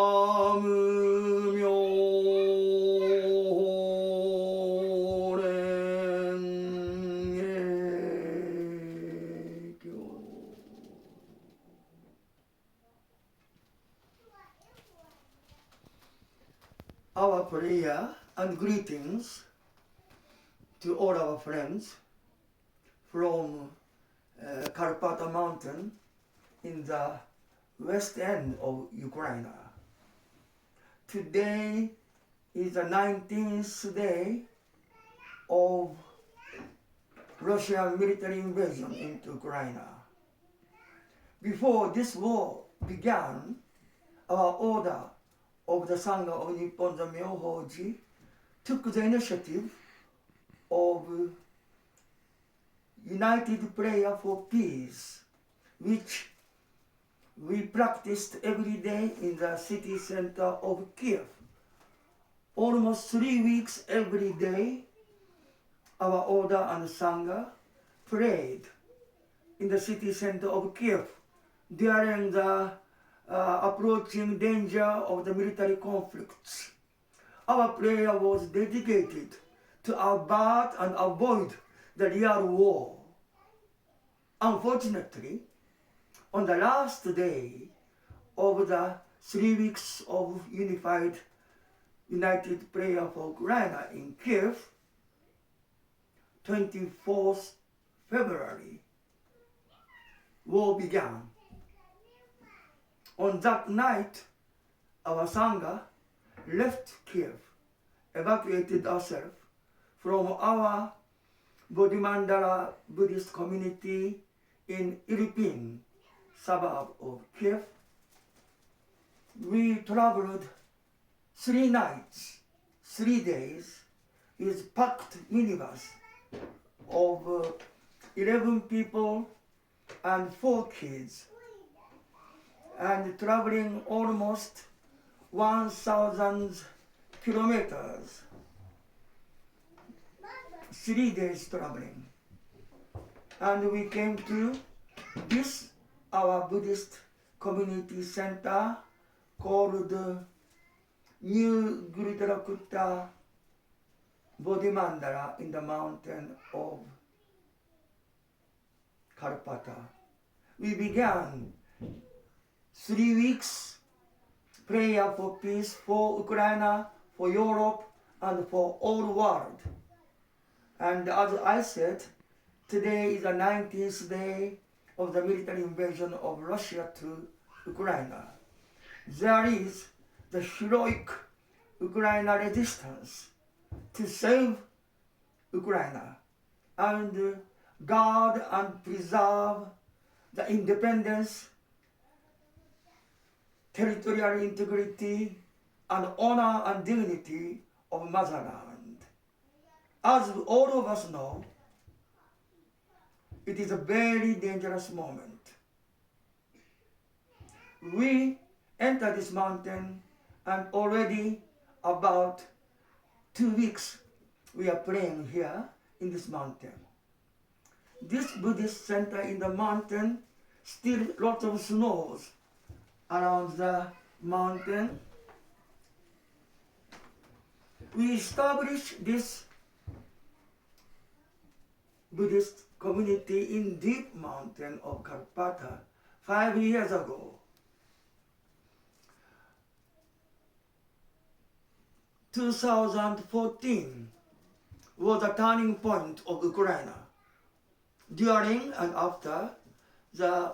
Our prayer and greetings to all our friends from Karpata mountain in the west end of Ukraine. Today is the 19th day of Russian military invasion into Ukraine. Before this war began, our order of the Sangha of Nippon the Myohoji took the initiative of united prayer for peace, which we practiced every day in the city center of Kiev. Almost 3 weeks every day, our order and Sangha prayed in the city center of Kiev during the approaching danger of the military conflicts. Our prayer was dedicated to avert and avoid the real war. Unfortunately, on the last day of the 3 weeks of united prayer for Ukraine in Kiev, 24th February, war began. On that night, our Sangha left Kiev, evacuated ourselves from our Bodhimandala Buddhist community in Irpin, suburb of Kiev. We traveled 3 nights, 3 days with packed minibus of 11 people and 4 kids, and traveling almost 1,000 kilometers, 3 days traveling. And we came to this, our Buddhist community center called New Gurudharakutta Bodhimandala in the mountain of Karpata. We began 3 weeks prayer for peace for Ukraine, for Europe, and for all the world. And as I said, today is the 19th day of the military invasion of Russia to Ukraine. There is the heroic Ukraine resistance to save Ukraine and guard and preserve the independence, territorial integrity, and honor and dignity of motherland. As all of us know, it is a very dangerous moment. We entered this mountain, and already about 2 weeks we are praying here in this mountain. This Buddhist center in the mountain, still lots of snows around the mountain. We established this Buddhist community in deep mountain of Karpata 5 years ago. 2014 was a turning point of Ukraine during and after the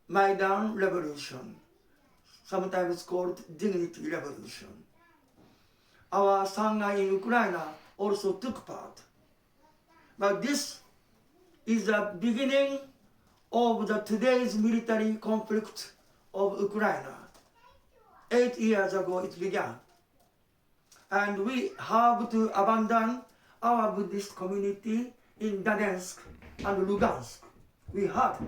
Maidan Revolution, sometimes called Dignity Revolution. Our Sangha in Ukraine also took part. But this is the beginning of the today's military conflict of Ukraine. 8 years ago it began. And we have to abandon our Buddhist community in Donetsk and Lugansk. We had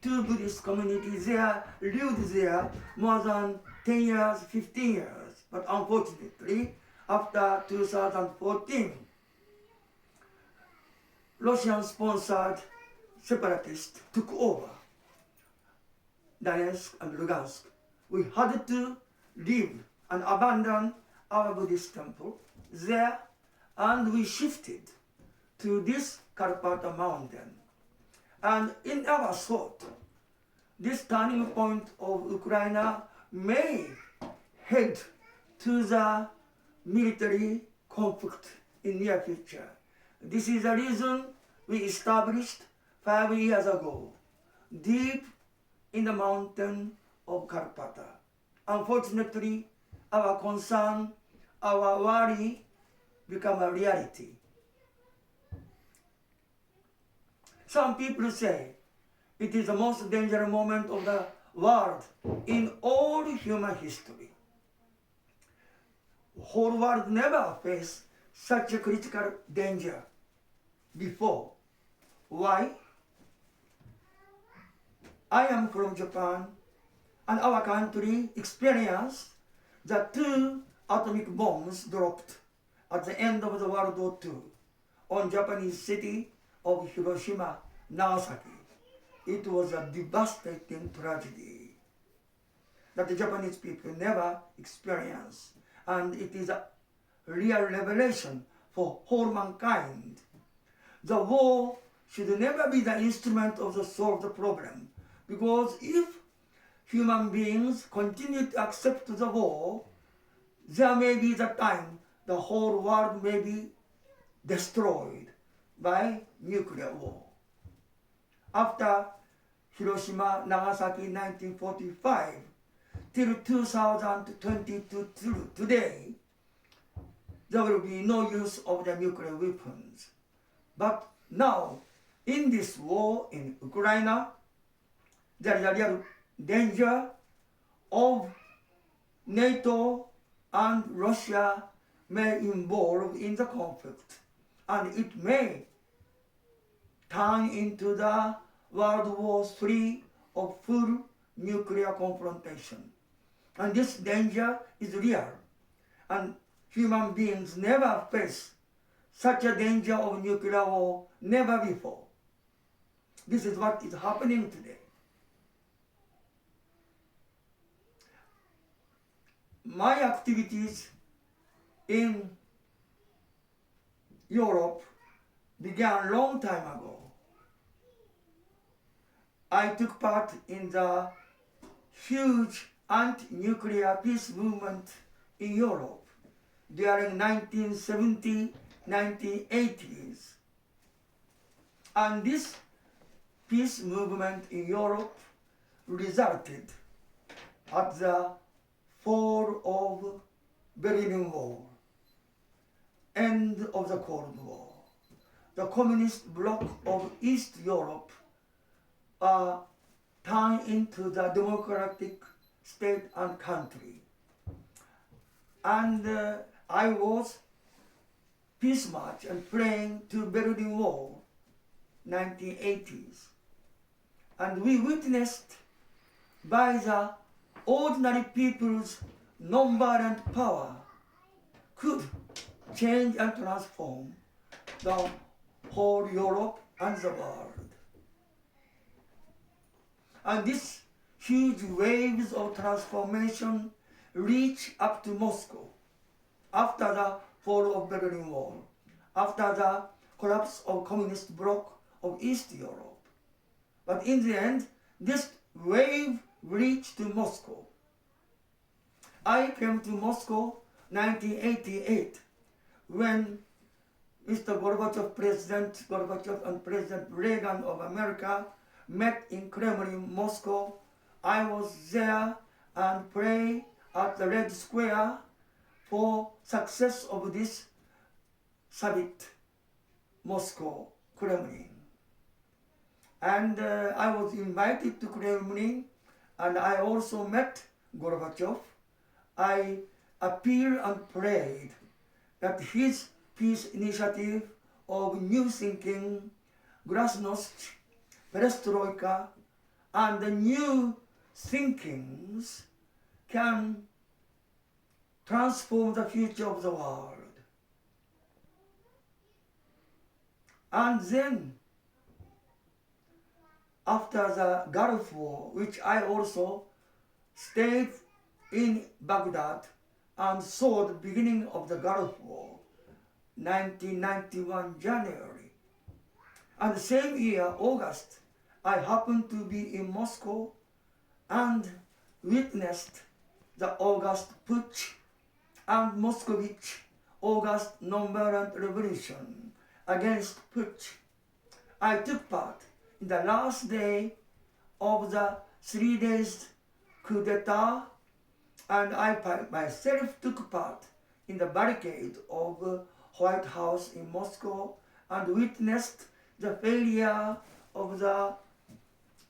2 Buddhist communities there, lived there more than 10 years, 15 years. But unfortunately, after 2014, Russian-sponsored separatists took over Donetsk and Lugansk. We had to leave and abandon our Buddhist temple there, and we shifted to this Karpata mountain. And in our thought, this turning point of Ukraine may head to the military conflict in near future. This is the reason we established 5 years ago, deep in the mountain of Karpata. Unfortunately, our concern, our worry become a reality. Some people say it is the most dangerous moment of the world in all human history. The whole world never faced such a critical danger before. Why? I am from Japan, and our country experienced the 2 atomic bombs dropped at the end of the World War II on Japanese city of Hiroshima, Nagasaki. It was a devastating tragedy that the Japanese people never experienced, and it is a real revelation for whole mankind. The war should never be the instrument of the solve the problem, because if human beings continue to accept the war, there may be the time the whole world may be destroyed by nuclear war. After Hiroshima, Nagasaki, 1945, till 2022 today, there will be no use of the nuclear weapons. But now, in this war in Ukraine, there is a real danger of NATO and Russia may involve in the conflict, and it may turn into the World War III of full nuclear confrontation. And this danger is real, and human beings never face such a danger of nuclear war, never before. This is what is happening today. My activities in Europe began a long time ago. I took part in the huge anti-nuclear peace movement in Europe during 1970-1980s. And this peace movement in Europe resulted at the fall of Berlin Wall, end of the Cold War. The communist bloc of East Europe turned into the democratic state and country. And I was peace march and praying to Berlin Wall, 1980s. And we witnessed by the ordinary people's nonviolent power could change and transform the whole Europe and the world. And these huge waves of transformation reached up to Moscow after the fall of Berlin Wall, after the collapse of communist bloc of East Europe. But in the end, this wave reached to Moscow. I came to Moscow 1988 when Mr. Gorbachev, President Gorbachev and President Reagan of America met in Kremlin, Moscow. I was there and prayed at the Red Square for success of this summit, Moscow, Kremlin. And I was invited to Kremlin, and I also met Gorbachev. I appealed and prayed that his peace initiative of new thinking, glasnost, perestroika, and the new thinkings can transform the future of the world. And then, after the Gulf War, which I also stayed in Baghdad and saw the beginning of the Gulf War, 1991 January. And the same year, August, I happened to be in Moscow and witnessed the August Putsch and Moscovich August Nonviolent Revolution against Putsch. I took part in the last day of the 3 days coup d'etat, and I myself took part in the barricade of White House in Moscow and witnessed the failure of the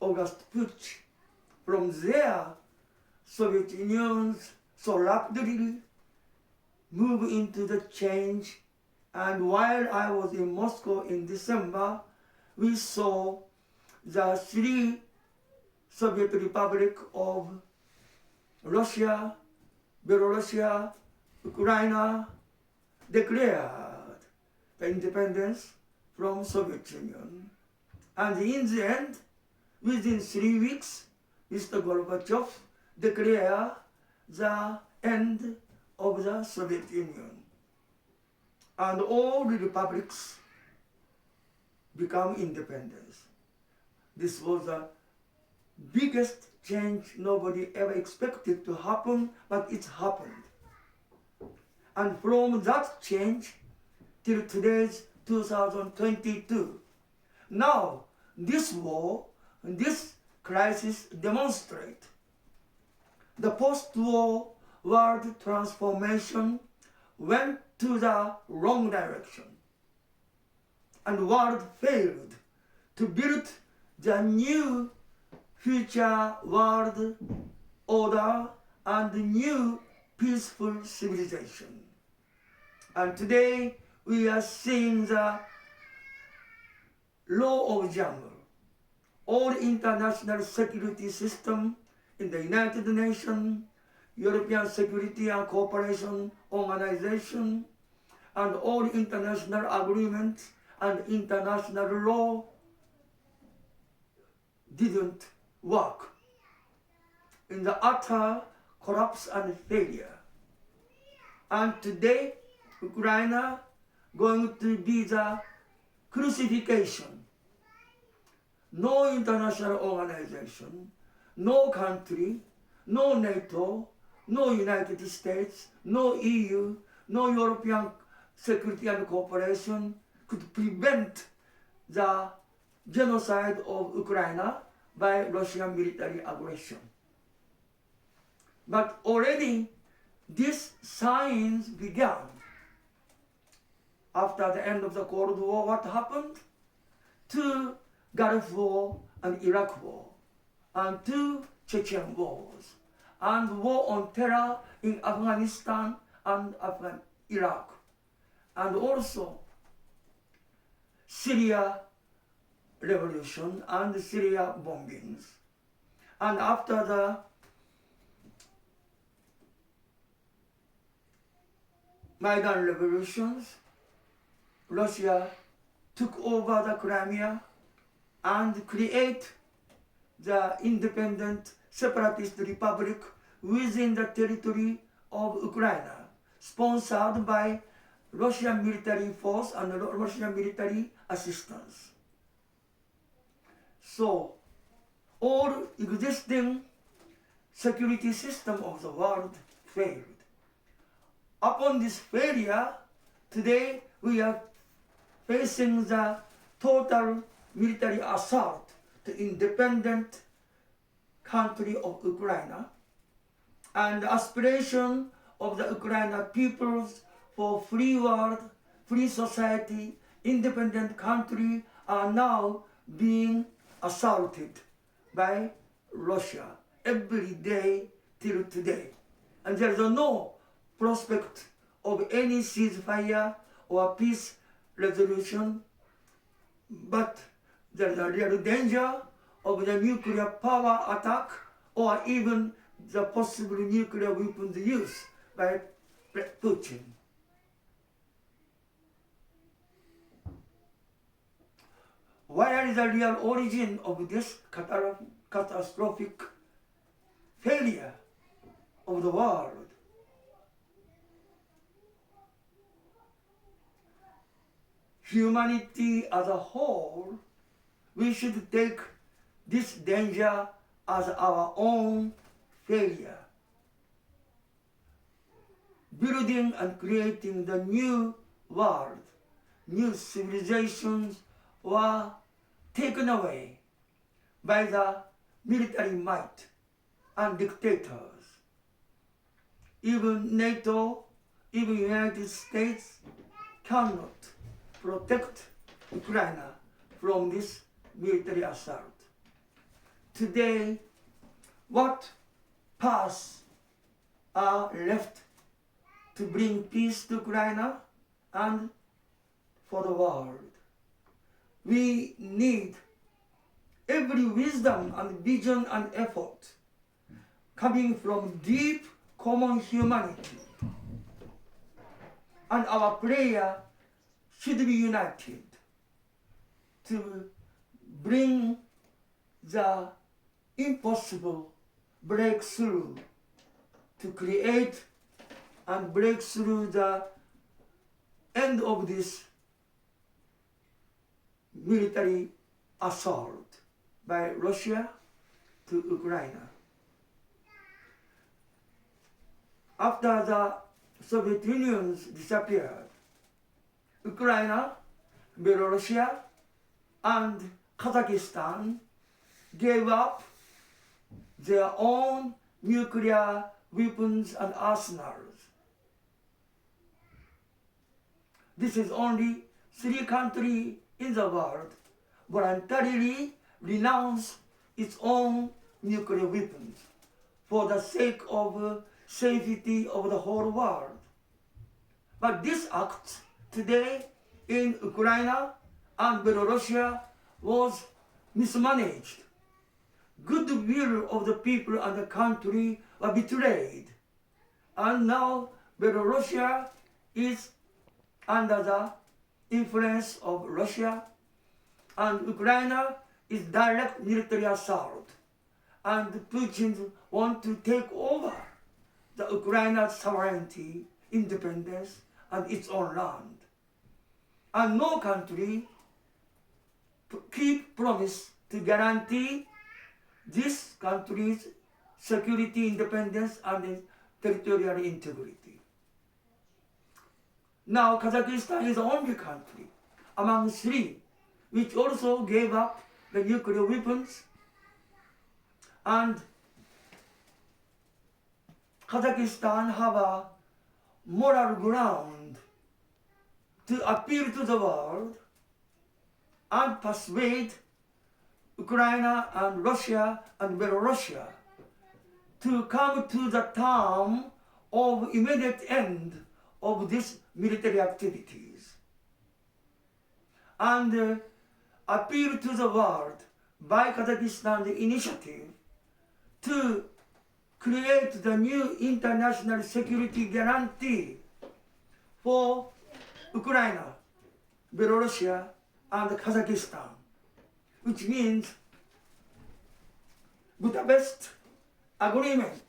August Putsch. From there, Soviet Union so rapidly moved into the change, and while I was in Moscow in December, we saw the 3 Soviet Republic of Russia, Belarus, Ukraine declared the independence from Soviet Union. And in the end, within 3 weeks, Mr. Gorbachev declared the end of the Soviet Union. And all the republics become independent. This was the biggest change nobody ever expected to happen, but it happened. And from that change till today's 2022, now this war, this crisis demonstrate the post-war world transformation went to the wrong direction, and the world failed to build the new future world order and new peaceful civilization. And today we are seeing the law of jungle. All international security system in the United Nations, European Security and Cooperation Organization, and all international agreements and international law didn't work in the utter collapse and failure. And today, Ukraine going to be the crucifixion. No international organization, no country, no NATO, no United States, no EU, no European Security and Cooperation could prevent the genocide of Ukraine by Russian military aggression. But already these signs began. After the end of the Cold War, what happened? 2 Gulf War and Iraq War, and 2 Chechen wars, and war on terror in Afghanistan and Iraq, and also Syria revolution and Syria bombings. And after the Maidan revolutions, Russia took over the Crimea and create the independent separatist republic within the territory of Ukraine, sponsored by Russian military force and Russian military assistance. So, all existing security system of the world failed. Upon this failure, today we are facing the total military assault to independent country of Ukraine, and the aspiration of the Ukrainian peoples for free world, free society, independent country are now being assaulted by Russia every day till today. And there is no prospect of any ceasefire or peace resolution, but there is a real danger of the nuclear power attack or even the possible nuclear weapons use by Putin. Where is the real origin of this catastrophic failure? of the world. Humanity as a whole, we should take this danger as our own failure. Building and creating the new world, new civilizations were taken away by the military might and dictators. Even NATO, even United States cannot protect Ukraine from this military assault. Today, what paths are left to bring peace to Ukraine and for the world? We need every wisdom and vision and effort coming from deep common humanity. And our prayer should be united to bring the impossible breakthrough, to create and break through the end of this military assault by Russia to Ukraine. After the Soviet Union disappeared, Ukraine, Belarus, and Kazakhstan gave up their own nuclear weapons and arsenals. This is only 3 countries in the world voluntarily renounce its own nuclear weapons for the sake of safety of the whole world. But this act today in Ukraine and Belarus was mismanaged. Goodwill of the people and the country were betrayed. And now Belarus is under the influence of Russia, and Ukraine is direct military assault. And Putin wants to take over the Ukraine's sovereignty, independence, and its own land. And no country keep promise to guarantee this country's security, independence, and territorial integrity. Now Kazakhstan is the only country among 3 which also gave up the nuclear weapons, and Kazakhstan have a moral ground to appeal to the world and persuade Ukraine and Russia and Belarus to come to the term of immediate end of these military activities, and appeal to the world by Kazakhstan's initiative to create the new international security guarantee for Ukraine, Belarus, and Kazakhstan, which means Budapest Agreement,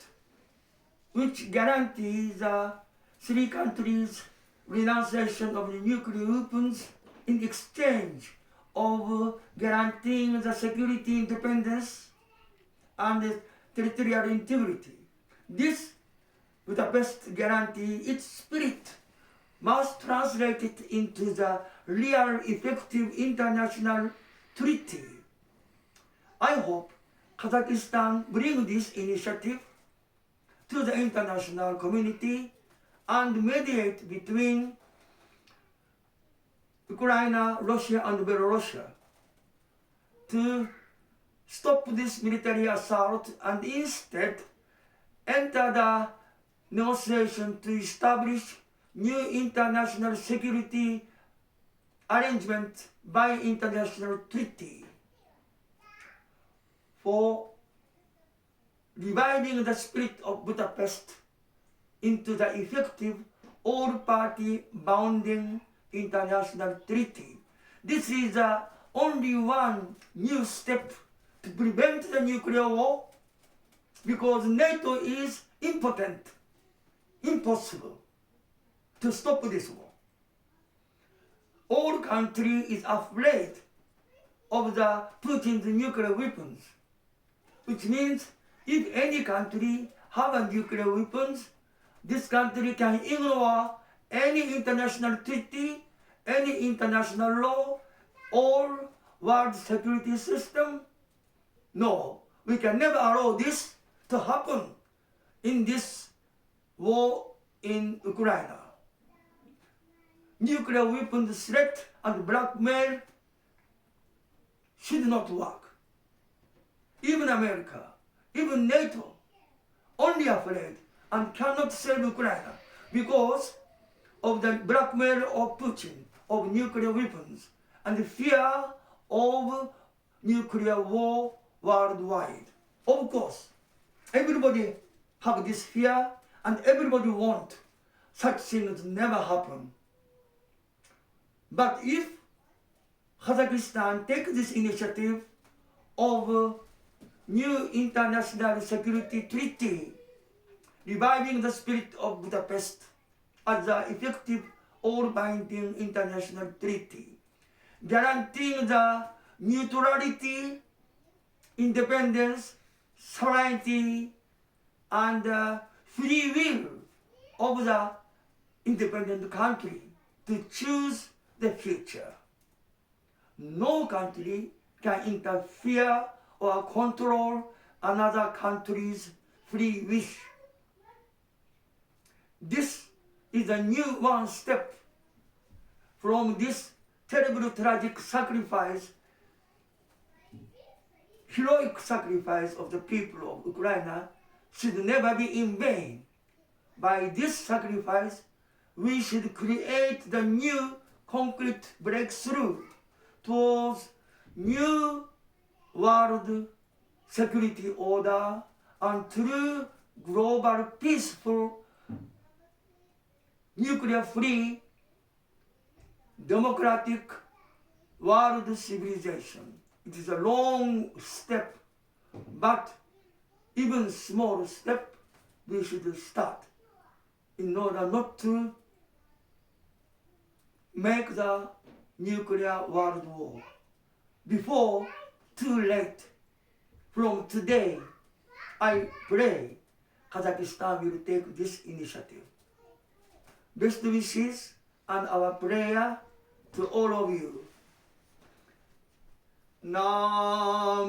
which guarantees the 3 countries' renunciation of the nuclear weapons in exchange of guaranteeing the security, independence, and territorial integrity. This Budapest guarantee, its spirit, must translate it into the real effective international treaty. I hope Kazakhstan bring this initiative to the international community and mediate between Ukraine, Russia, and Belarus to stop this military assault and instead enter the negotiation to establish new international security arrangement by international treaty for reviving the spirit of Budapest into the effective all-party bounding international treaty. This is the only one new step to prevent the nuclear war, because NATO is impotent, impossible to stop this war. All country is afraid of the Putin's nuclear weapons, which means if any country have a nuclear weapons, this country can ignore any international treaty, any international law, or world security system. No, we can never allow this to happen in this war in Ukraine. Nuclear weapons threat and blackmail should not work. Even America, even NATO, only afraid and cannot save Ukraine because of the blackmail of Putin of nuclear weapons and the fear of nuclear war worldwide. Of course, everybody have this fear and everybody want such things never happen. But if Kazakhstan take this initiative of new international security treaty, reviving the spirit of Budapest as an effective all-binding international treaty, guaranteeing the neutrality, independence, sovereignty, and free will of the independent country to choose the future. No country can interfere or control another country's free wish. This is a new one step from this terrible tragic sacrifice, heroic sacrifice of the people of Ukraine should never be in vain. By this sacrifice, we should create the new concrete breakthrough towards new world security order and true global peaceful nuclear-free democratic world civilization. It is a long step, but even small step we should start in order not to make the nuclear world war before too late. From today, I pray Kazakhstan will take this initiative. Best wishes and our prayer to all of you. Nam